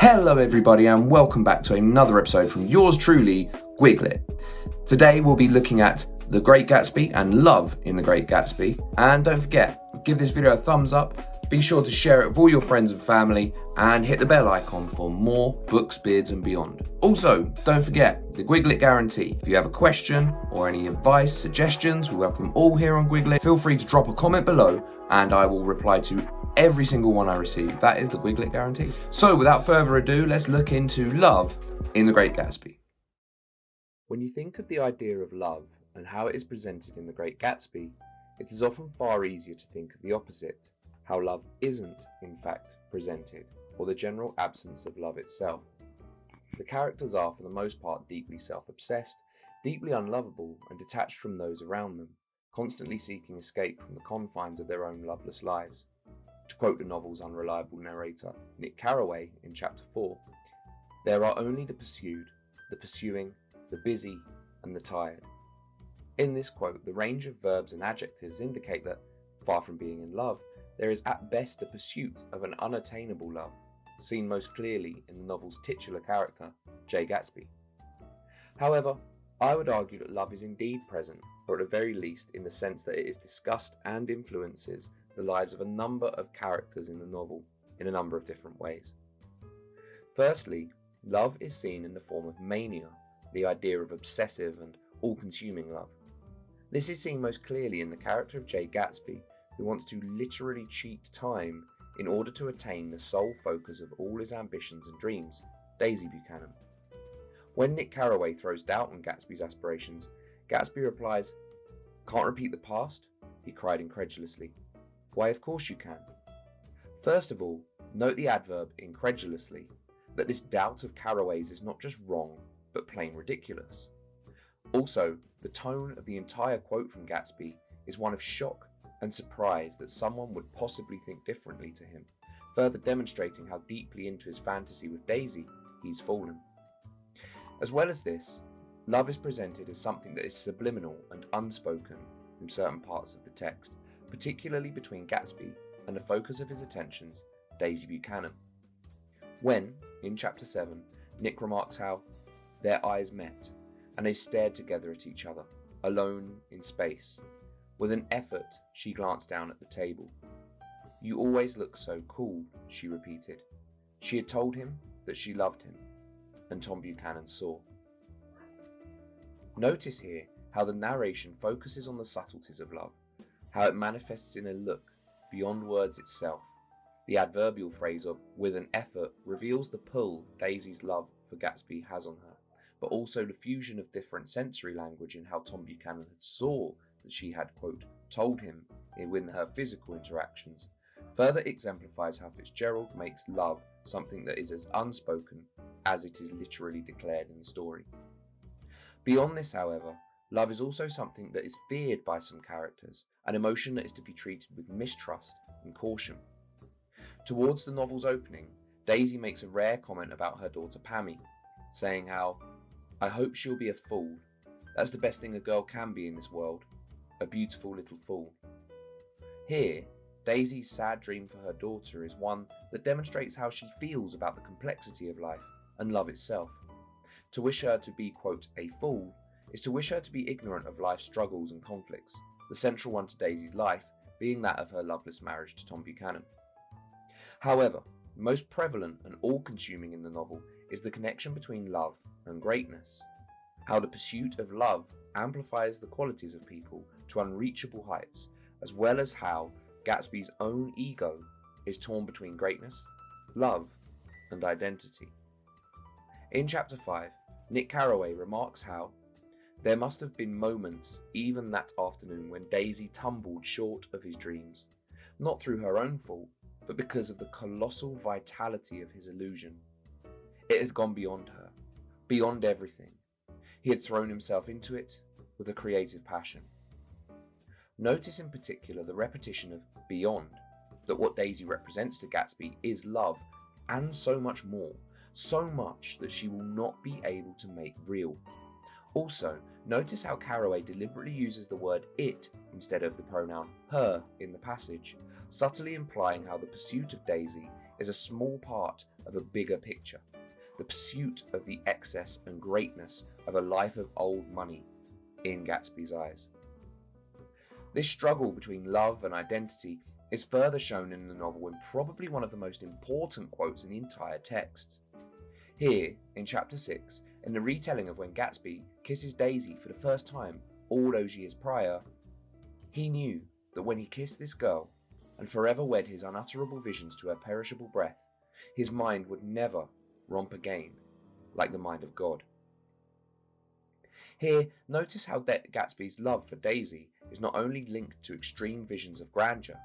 Hello everybody and welcome back to another episode from yours truly, Gwiglet. Today we'll be looking at The Great Gatsby and love in The Great Gatsby. And don't forget, give this video a thumbs up, be sure to share it with all your friends and family, and hit the bell icon for more books, beards and beyond. Also, don't forget, the Gwiglet guarantee. If you have a question or any advice, suggestions, we welcome all here on Gwiglet. Feel free to drop a comment below and I will reply to every single one I receive. That is the Gwiglet guarantee. So without further ado, let's look into love in The Great Gatsby. When you think of the idea of love and how it is presented in The Great Gatsby, it is often far easier to think of the opposite, how love isn't, in fact, presented, or the general absence of love itself. The characters are, for the most part, deeply self-obsessed, deeply unlovable, and detached from those around them, constantly seeking escape from the confines of their own loveless lives. To quote the novel's unreliable narrator, Nick Carraway, in Chapter 4, "There are only the pursued, the pursuing, the busy, and the tired." In this quote, the range of verbs and adjectives indicate that, far from being in love, there is at best a pursuit of an unattainable love, seen most clearly in the novel's titular character, J. Gatsby. However, I would argue that love is indeed present, or at the very least in the sense that it is discussed and influences the lives of a number of characters in the novel in a number of different ways. Firstly, love is seen in the form of mania, the idea of obsessive and all-consuming love. This is seen most clearly in the character of J. Gatsby, who wants to literally cheat time in order to attain the sole focus of all his ambitions and dreams, Daisy Buchanan. When Nick Carraway throws doubt on Gatsby's aspirations, Gatsby replies, "Can't repeat the past?" he cried incredulously. "Why, of course you can." First of all, note the adverb incredulously, that this doubt of Carraway's is not just wrong, but plain ridiculous. Also, the tone of the entire quote from Gatsby is one of shock and surprise that someone would possibly think differently to him, further demonstrating how deeply into his fantasy with Daisy he's fallen. As well as this, love is presented as something that is subliminal and unspoken in certain parts of the text, particularly between Gatsby and the focus of his attentions, Daisy Buchanan. When, in Chapter 7, Nick remarks how their eyes met and they stared together at each other, alone in space. With an effort, she glanced down at the table. "You always look so cool," she repeated. She had told him that she loved him, and Tom Buchanan saw. Notice here how the narration focuses on the subtleties of love, how it manifests in a look beyond words itself. The adverbial phrase of "with an effort" reveals the pull Daisy's love for Gatsby has on her, but also the fusion of different sensory language in how Tom Buchanan had saw that she had, quote, told him in her physical interactions, further exemplifies how Fitzgerald makes love something that is as unspoken as it is literally declared in the story. Beyond this, however, love is also something that is feared by some characters, an emotion that is to be treated with mistrust and caution. Towards the novel's opening, Daisy makes a rare comment about her daughter Pammy, saying how, "I hope she'll be a fool. That's the best thing a girl can be in this world, a beautiful little fool." Here, Daisy's sad dream for her daughter is one that demonstrates how she feels about the complexity of life and love itself. To wish her to be, quote, a fool, is to wish her to be ignorant of life's struggles and conflicts, the central one to Daisy's life being that of her loveless marriage to Tom Buchanan. However, most prevalent and all-consuming in the novel is the connection between love and greatness, how the pursuit of love amplifies the qualities of people to unreachable heights, as well as how Gatsby's own ego is torn between greatness, love, and identity. In Chapter 5, Nick Carraway remarks how there must have been moments even that afternoon when Daisy tumbled short of his dreams, not through her own fault, but because of the colossal vitality of his illusion. It had gone beyond her, beyond everything. He had thrown himself into it with a creative passion. Notice in particular the repetition of beyond, that what Daisy represents to Gatsby is love, and so much more, so much that she will not be able to make real. Also, notice how Carraway deliberately uses the word it instead of the pronoun her in the passage, subtly implying how the pursuit of Daisy is a small part of a bigger picture, the pursuit of the excess and greatness of a life of old money in Gatsby's eyes. This struggle between love and identity is further shown in the novel in probably one of the most important quotes in the entire text. Here, in chapter 6, in the retelling of when Gatsby kisses Daisy for the first time all those years prior, he knew that when he kissed this girl and forever wed his unutterable visions to her perishable breath, his mind would never romp again like the mind of God. Here, notice how Gatsby's love for Daisy is not only linked to extreme visions of grandeur,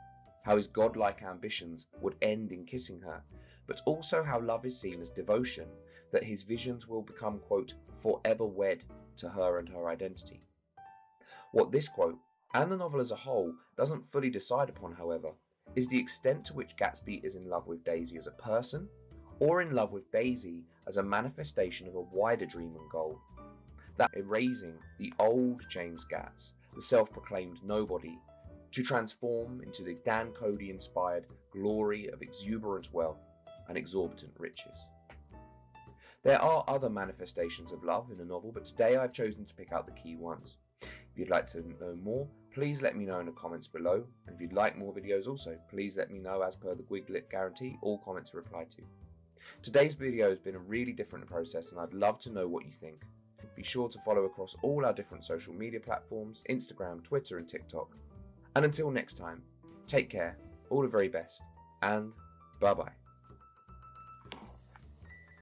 how his godlike ambitions would end in kissing her, but also how love is seen as devotion, that his visions will become, quote, forever wed to her and her identity. What this quote, and the novel as a whole, doesn't fully decide upon, however, is the extent to which Gatsby is in love with Daisy as a person, or in love with Daisy as a manifestation of a wider dream and goal, that erasing the old James Gats, the self-proclaimed nobody, to transform into the Dan Cody-inspired glory of exuberant wealth and exorbitant riches. There are other manifestations of love in the novel, but today I've chosen to pick out the key ones. If you'd like to know more, please let me know in the comments below, and if you'd like more videos also, please let me know. As per the Gwiglet guarantee, all comments are replied to. Today's video has been a really different process, and I'd love to know what you think. Be sure to follow across all our different social media platforms, Instagram, Twitter and TikTok. And until next time, take care, all the very best, and bye bye.